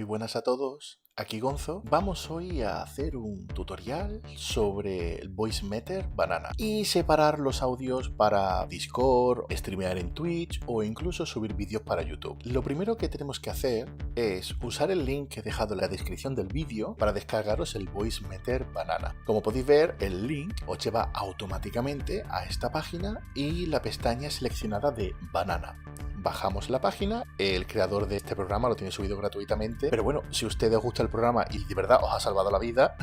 Muy buenas a todos, aquí Gonzo. Vamos hoy a hacer un tutorial sobre el Voicemeeter Banana y separar los audios para Discord, streamear en Twitch o incluso subir vídeos para YouTube. Lo primero que tenemos que hacer es usar el link que he dejado en la descripción del vídeo para descargaros el Voicemeeter Banana. Como podéis ver, el link os lleva automáticamente a esta página y la pestaña seleccionada de Banana. Bajamos la página, el creador de este programa lo tiene subido gratuitamente, pero bueno, si a ustedes os gusta el programa y de verdad os ha salvado la vida,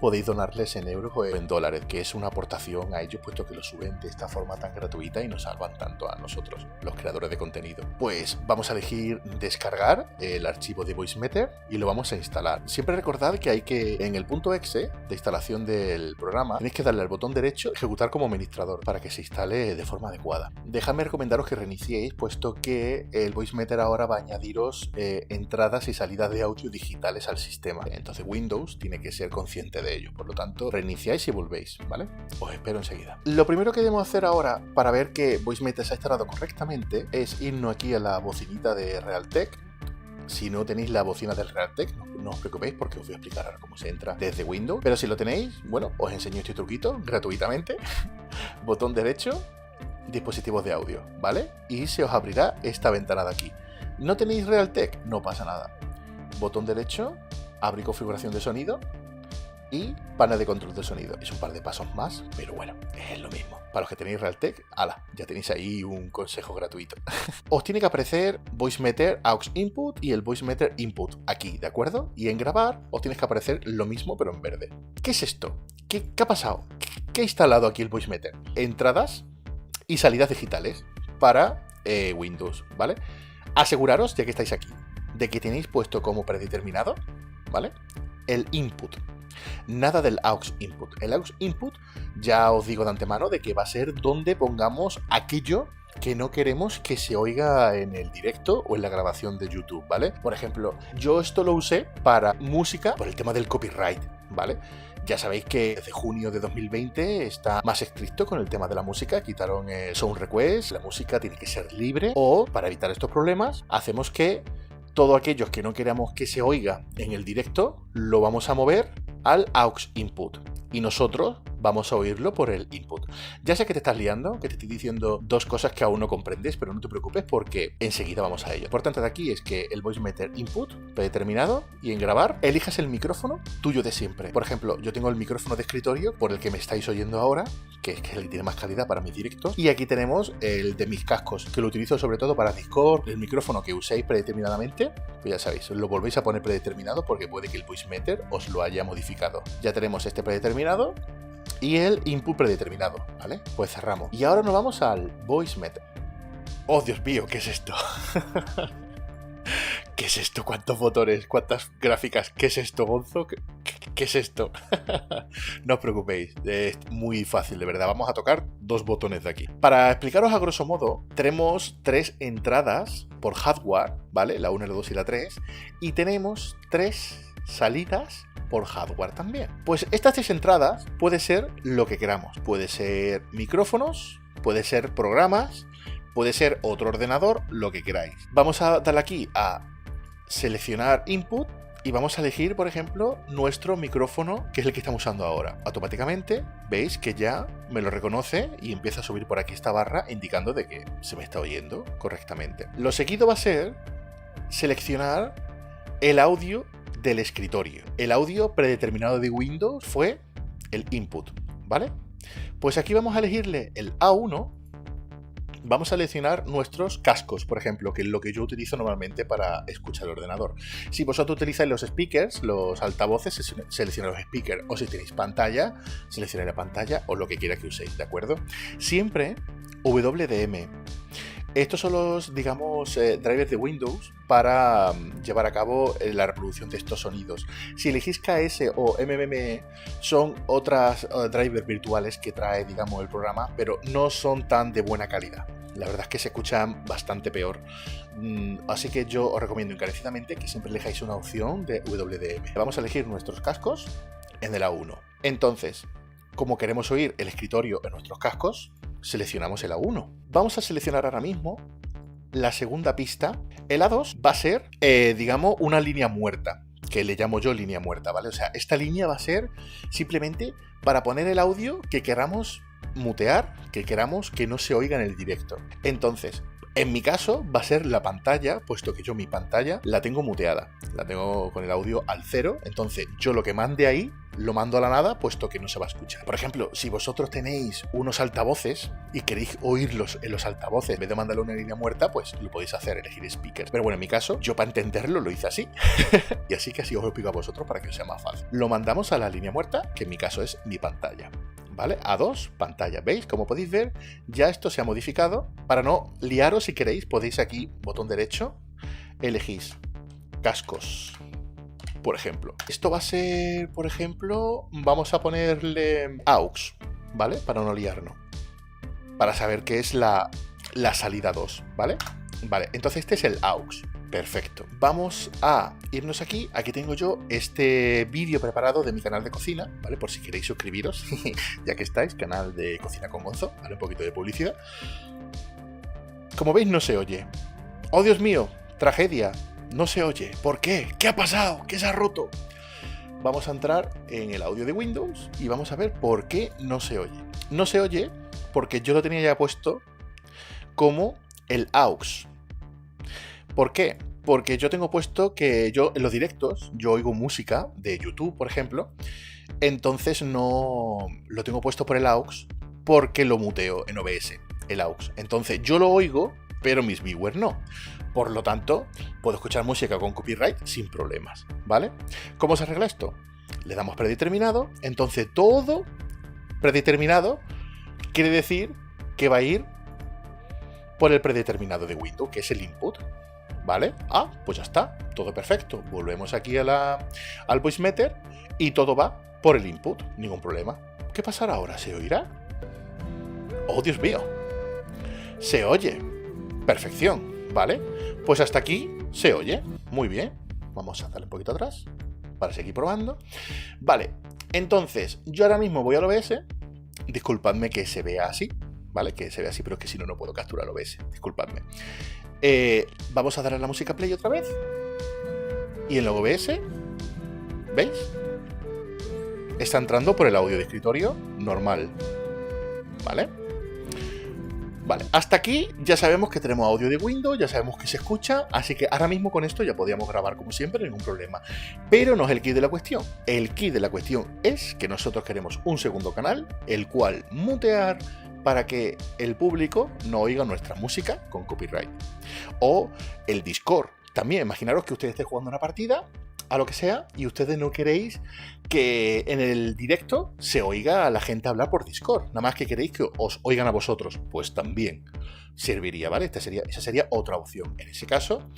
podéis donarles en euros o en dólares, que es una aportación a ellos, puesto que lo suben de esta forma tan gratuita y nos salvan tanto a nosotros, los creadores de contenido. Pues vamos a elegir descargar el archivo de Voicemeeter y lo vamos a instalar. Siempre recordad que hay que, en el punto .exe de instalación del programa, tenéis que darle al botón derecho, ejecutar como administrador, para que se instale de forma adecuada. Dejadme recomendaros que reiniciéis, puesto que el Voicemeeter ahora va a añadiros entradas y salidas de audio digitales al sistema. Entonces Windows tiene que ser consciente de ello. Por lo tanto, reiniciáis y volvéis, ¿vale? Os espero enseguida. Lo primero que debemos hacer ahora para ver que Voicemeeter se ha instalado correctamente es irnos aquí a la bocinita de Realtek. Si no tenéis la bocina del Realtek, no os preocupéis porque os voy a explicar ahora cómo se entra desde Windows. Pero si lo tenéis, bueno, os enseño este truquito gratuitamente. Botón derecho, dispositivos de audio, ¿vale? Y se os abrirá esta ventana de aquí. ¿No tenéis Realtek? No pasa nada. Botón derecho, abrir configuración de sonido y panel de control de sonido. Es un par de pasos más, pero bueno, es lo mismo. Para los que tenéis Realtek, ala, ya tenéis ahí un consejo gratuito. Os tiene que aparecer Voicemeeter Aux Input y el Voicemeeter Input aquí, ¿de acuerdo? Y en grabar os tienes que aparecer lo mismo, pero en verde. ¿Qué es esto? ¿Qué ha pasado? ¿Qué ha instalado aquí el Voicemeeter? Entradas y salidas digitales para Windows, ¿vale? Aseguraros, ya que estáis aquí, de que tenéis puesto como predeterminado, ¿vale? El input. Nada del aux input. El aux input ya os digo de antemano de que va a ser donde pongamos aquello que no queremos que se oiga en el directo o en la grabación de YouTube, ¿vale? Por ejemplo, yo esto lo usé para música por el tema del copyright, ¿vale? Ya sabéis que desde junio de 2020 está más estricto con el tema de la música, quitaron el sound request, la música tiene que ser libre, o para evitar estos problemas, hacemos que todo aquello que no queramos que se oiga en el directo, lo vamos a mover al aux input. Y nosotros vamos a oírlo por el input. Ya sé que te estás liando, que te estoy diciendo dos cosas que aún no comprendes, pero no te preocupes porque enseguida vamos a ello. Lo importante de aquí es que el Voicemeeter Input predeterminado y en grabar elijas el micrófono tuyo de siempre. Por ejemplo, yo tengo el micrófono de escritorio por el que me estáis oyendo ahora, que es el que tiene más calidad para mis directos. Y aquí tenemos el de mis cascos, que lo utilizo sobre todo para Discord. El micrófono que uséis predeterminadamente, pues ya sabéis, lo volvéis a poner predeterminado porque puede que el Voicemeeter os lo haya modificado. Ya tenemos este predeterminado y el input predeterminado, ¿vale? Pues cerramos. Y ahora nos vamos al Voicemeeter. ¡Oh, Dios mío! ¿Qué es esto? ¿Qué es esto? ¿Cuántos botones? ¿Cuántas gráficas? ¿Qué es esto, Gonzo? ¿Qué es esto? No os preocupéis, es muy fácil, de verdad. Vamos a tocar dos botones de aquí. Para explicaros a grosso modo, tenemos tres entradas por hardware, ¿vale? La 1, la 2 y la 3. Y tenemos tres salidas por hardware también. Pues estas tres entradas puede ser lo que queramos. Puede ser micrófonos, puede ser programas, puede ser otro ordenador, lo que queráis. Vamos a darle aquí a seleccionar input y vamos a elegir, por ejemplo, nuestro micrófono, que es el que estamos usando ahora. Automáticamente veis que ya me lo reconoce y empieza a subir por aquí esta barra indicando de que se me está oyendo correctamente. Lo seguido va a ser seleccionar el audio del escritorio. El audio predeterminado de Windows fue el input, ¿vale? Pues aquí vamos a elegirle el A1. Vamos a seleccionar nuestros cascos, por ejemplo, que es lo que yo utilizo normalmente para escuchar el ordenador. Si vosotros utilizáis los speakers, los altavoces, seleccionad los speakers. O si tenéis pantalla, seleccionad la pantalla o lo que quiera que uséis, ¿de acuerdo? Siempre WDM. Estos son los, digamos, drivers de Windows para llevar a cabo la reproducción de estos sonidos. Si elegís KS o MME, son otras drivers virtuales que trae, digamos, el programa, pero no son tan de buena calidad. La verdad es que se escuchan bastante peor. Así que yo os recomiendo encarecidamente que siempre elijáis una opción de WDM. Vamos a elegir nuestros cascos en el A1. Entonces, como queremos oír el escritorio en nuestros cascos, seleccionamos el A1. Vamos a seleccionar ahora mismo la segunda pista El A2 va a ser, digamos, una línea muerta, que le llamo yo línea muerta, ¿vale? O sea, esta línea va a ser simplemente para poner el audio que queramos mutear, que queramos que no se oiga en el directo. Entonces, en mi caso va a ser la pantalla, puesto que yo mi pantalla la tengo muteada, la tengo con el audio al 0, entonces yo lo que mande ahí lo mando a la nada, puesto que no se va a escuchar. Por ejemplo, si vosotros tenéis unos altavoces y queréis oírlos en los altavoces, en vez de mandarle una línea muerta, pues lo podéis hacer, elegir speakers. Pero bueno, en mi caso, yo para entenderlo lo hice así. Y así que así os lo explico a vosotros para que os sea más fácil. Lo mandamos a la línea muerta, que en mi caso es mi pantalla. ¿Vale? A2, pantalla. ¿Veis? Como podéis ver, ya esto se ha modificado. Para no liaros, si queréis, podéis aquí, botón derecho, elegís cascos, por ejemplo. Esto va a ser, por ejemplo, vamos a ponerle AUX, ¿vale? Para no liarnos. Para saber qué es la salida 2, ¿vale? Vale, entonces este es el AUX. Perfecto. Vamos a irnos aquí. Aquí tengo yo este vídeo preparado de mi canal de cocina, ¿vale? Por si queréis suscribiros, ya que estáis, canal de Cocina con Gonzo, ¿vale? Un poquito de publicidad. Como veis, no se oye. ¡Oh, Dios mío! ¡Tragedia! No se oye. ¿Por qué? ¿Qué ha pasado? ¿Qué se ha roto? Vamos a entrar en el audio de Windows y vamos a ver por qué no se oye. No se oye porque yo lo tenía ya puesto como el AUX. ¿Por qué? Porque yo tengo puesto que yo en los directos, yo oigo música de YouTube, por ejemplo, entonces no lo tengo puesto por el AUX porque lo muteo en OBS, el AUX. Entonces yo lo oigo, pero mis viewers no. Por lo tanto, puedo escuchar música con copyright sin problemas, ¿vale? ¿Cómo se arregla esto? Le damos predeterminado, entonces todo predeterminado quiere decir que va a ir por el predeterminado de Windows, que es el input. ¿Vale? Ah, pues ya está, todo perfecto. Volvemos aquí al VoiceMeter y todo va por el input, ningún problema. ¿Qué pasará ahora? ¿Se oirá? ¡Oh, Dios mío! Se oye. Perfección, ¿vale? Pues hasta aquí se oye. Muy bien. Vamos a darle un poquito atrás para seguir probando. Vale, entonces yo ahora mismo voy al OBS. Disculpadme que se vea así, ¿vale? Que se vea así, pero es que si no, no puedo capturar OBS. Disculpadme. Vamos a darle a la música play otra vez. Y en el OBS, ¿veis? Está entrando por el audio de escritorio normal. ¿Vale? Vale, hasta aquí ya sabemos que tenemos audio de Windows, ya sabemos que se escucha, así que ahora mismo con esto ya podíamos grabar como siempre, ningún problema. Pero no es el kit de la cuestión. El kit de la cuestión es que nosotros queremos un segundo canal, el cual mutear para que el público no oiga nuestra música con copyright. O el Discord. También, imaginaros que ustedes estén jugando una partida, a lo que sea, y ustedes no queréis que en el directo se oiga a la gente hablar por Discord. Nada más que queréis que os oigan a vosotros. Pues también serviría, ¿vale? Esa sería otra opción. En ese caso,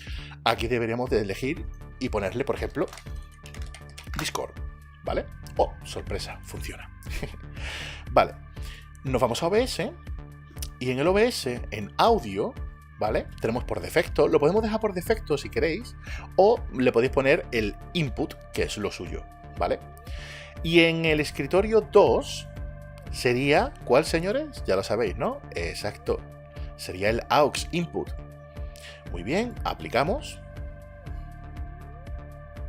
aquí deberíamos de elegir y ponerle, por ejemplo, Discord, ¿vale? Oh, sorpresa, funciona. Vale. Nos vamos a OBS y en el OBS, en audio, ¿vale? Tenemos por defecto, lo podemos dejar por defecto si queréis, o le podéis poner el input, que es lo suyo, ¿vale? Y en el escritorio 2 sería, ¿cuál, señores? Ya lo sabéis, ¿no? Exacto, sería el aux input. Muy bien, aplicamos.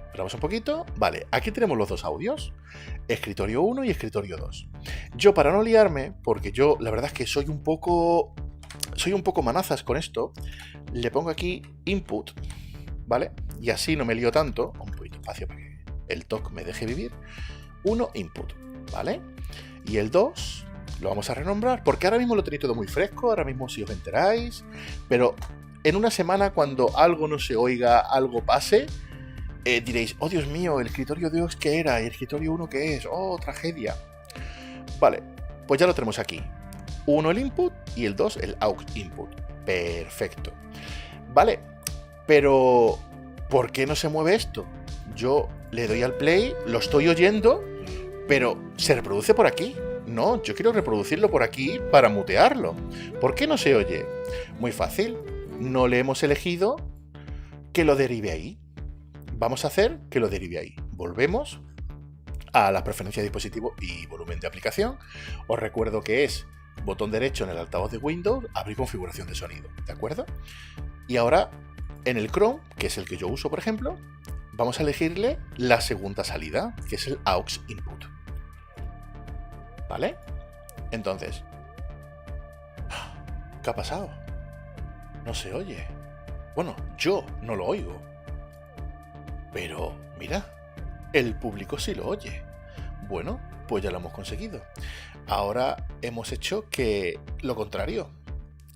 Esperamos un poquito. Vale, aquí tenemos los dos audios, escritorio 1 y escritorio 2. Yo, para no liarme, porque yo la verdad es que soy un poco manazas con esto, le pongo aquí input, ¿vale? Y así no me lío tanto. Un poquito de espacio para que el TOC me deje vivir. 1 input, ¿vale? Y el 2 lo vamos a renombrar, porque ahora mismo lo tenéis todo muy fresco, ahora mismo si os enteráis, pero en una semana, cuando algo no se oiga, algo pase, diréis, oh Dios mío, el escritorio 2 ¿qué era? ¿Y el escritorio 1 qué es? Oh, tragedia. Vale, pues ya lo tenemos aquí. 1 el input y el 2 el aux input. Perfecto. Vale, pero ¿por qué no se mueve esto? Yo le doy al play, lo estoy oyendo, pero ¿se reproduce por aquí? No, yo quiero reproducirlo por aquí para mutearlo. ¿Por qué no se oye? Muy fácil. No le hemos elegido que lo derive ahí. Vamos a hacer que lo derive ahí. Volvemos a las preferencias de dispositivo y volumen de aplicación. Os recuerdo que es botón derecho en el altavoz de Windows, abrir configuración de sonido, ¿de acuerdo? Y ahora En el Chrome, que es el que yo uso, por ejemplo, vamos a elegirle la segunda salida, que es el aux input. ¿Vale? Entonces, ¿qué ha pasado? No se oye. Bueno, yo no lo oigo. Pero, mira, el público sí lo oye. Bueno, pues ya lo hemos conseguido. Ahora hemos hecho que lo contrario,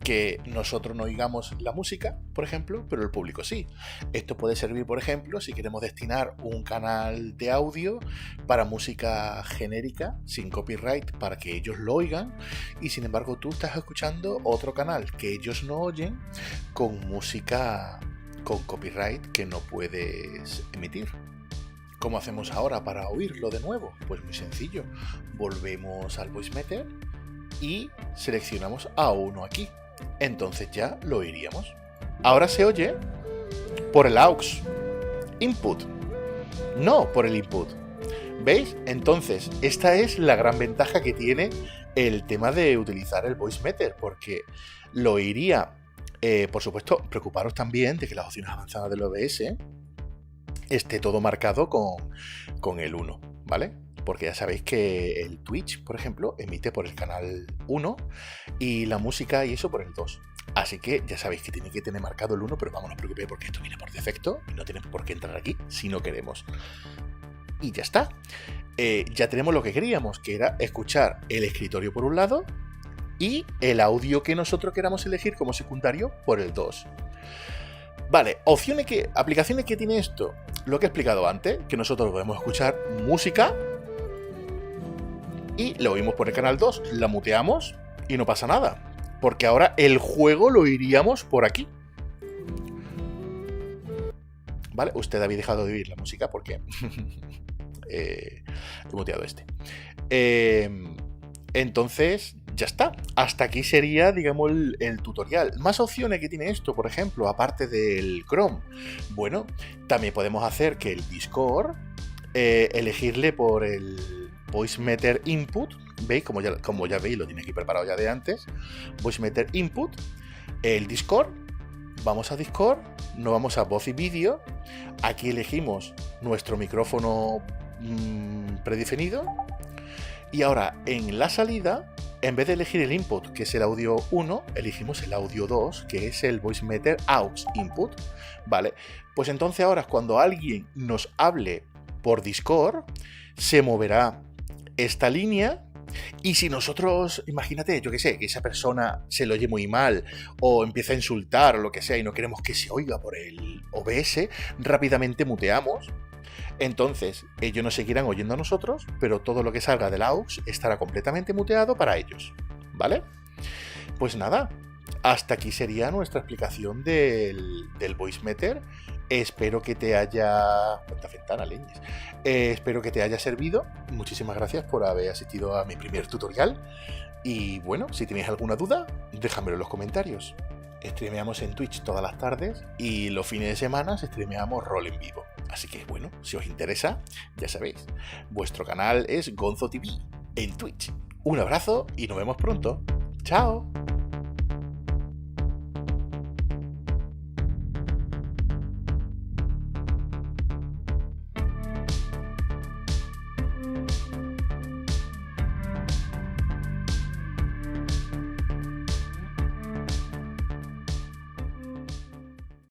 que nosotros no oigamos la música, por ejemplo, pero el público sí. Esto puede servir, por ejemplo, si queremos destinar un canal de audio para música genérica, sin copyright, para que ellos lo oigan, y sin embargo tú estás escuchando otro canal que ellos no oyen con música con copyright que no puedes emitir. ¿Cómo hacemos ahora para oírlo de nuevo? Pues muy sencillo. Volvemos al VoiceMeter y seleccionamos A1 aquí. Entonces ya lo oiríamos. Ahora se oye por el aux input, no por el input. ¿Veis? Entonces, esta es la gran ventaja que tiene el tema de utilizar el VoiceMeter, porque lo oiría. Por supuesto, preocuparos también de que las opciones avanzadas del OBS esté todo marcado con el 1, ¿vale? Porque ya sabéis que el Twitch, por ejemplo, emite por el canal 1 y la música y eso por el 2. Así que ya sabéis que tiene que tener marcado el 1, pero vamos, no os preocupéis porque esto viene por defecto y no tenemos por qué entrar aquí si no queremos. Y ya está. Ya tenemos lo que queríamos, que era escuchar el escritorio por un lado y el audio que nosotros queramos elegir como secundario por el 2. Vale, aplicaciones que tiene esto. Lo que he explicado antes, que nosotros podemos escuchar música y lo oímos por el canal 2, la muteamos y no pasa nada. Porque ahora el juego lo iríamos por aquí. ¿Vale? Usted había dejado de oír la música porque he muteado este. Entonces, ya está. Hasta aquí sería, digamos, el tutorial. Más opciones que tiene esto, por ejemplo, aparte del Chrome. Bueno, también podemos hacer que el Discord, elegirle por el VoiceMeter Input. ¿Veis? Como ya veis, lo tiene aquí preparado ya de antes. VoiceMeter Input. El Discord. Vamos a Discord. Nos vamos a voz y vídeo. Aquí elegimos nuestro micrófono predefinido. Y ahora, en la salida, en vez de elegir el input, que es el audio 1, elegimos el audio 2, que es el VoiceMeter aux input. ¿Vale? Pues entonces ahora, cuando alguien nos hable por Discord, se moverá esta línea. Y si nosotros, imagínate, yo qué sé, que esa persona se lo oye muy mal o empieza a insultar o lo que sea y no queremos que se oiga por el OBS, rápidamente muteamos. Entonces, ellos nos seguirán oyendo a nosotros, pero todo lo que salga del aux estará completamente muteado para ellos. ¿Vale? Pues nada, hasta aquí sería nuestra explicación del VoiceMeter. Espero que te haya... ¿Cuántas ventanas, leñes? Espero que te haya servido. Muchísimas gracias por haber asistido a mi primer tutorial. Y bueno, si tenéis alguna duda, déjamelo en los comentarios. Streameamos en Twitch todas las tardes y los fines de semana streameamos rol en vivo. Así que bueno, si os interesa, ya sabéis, vuestro canal es Gonzo TV en Twitch. Un abrazo y nos vemos pronto. ¡Chao!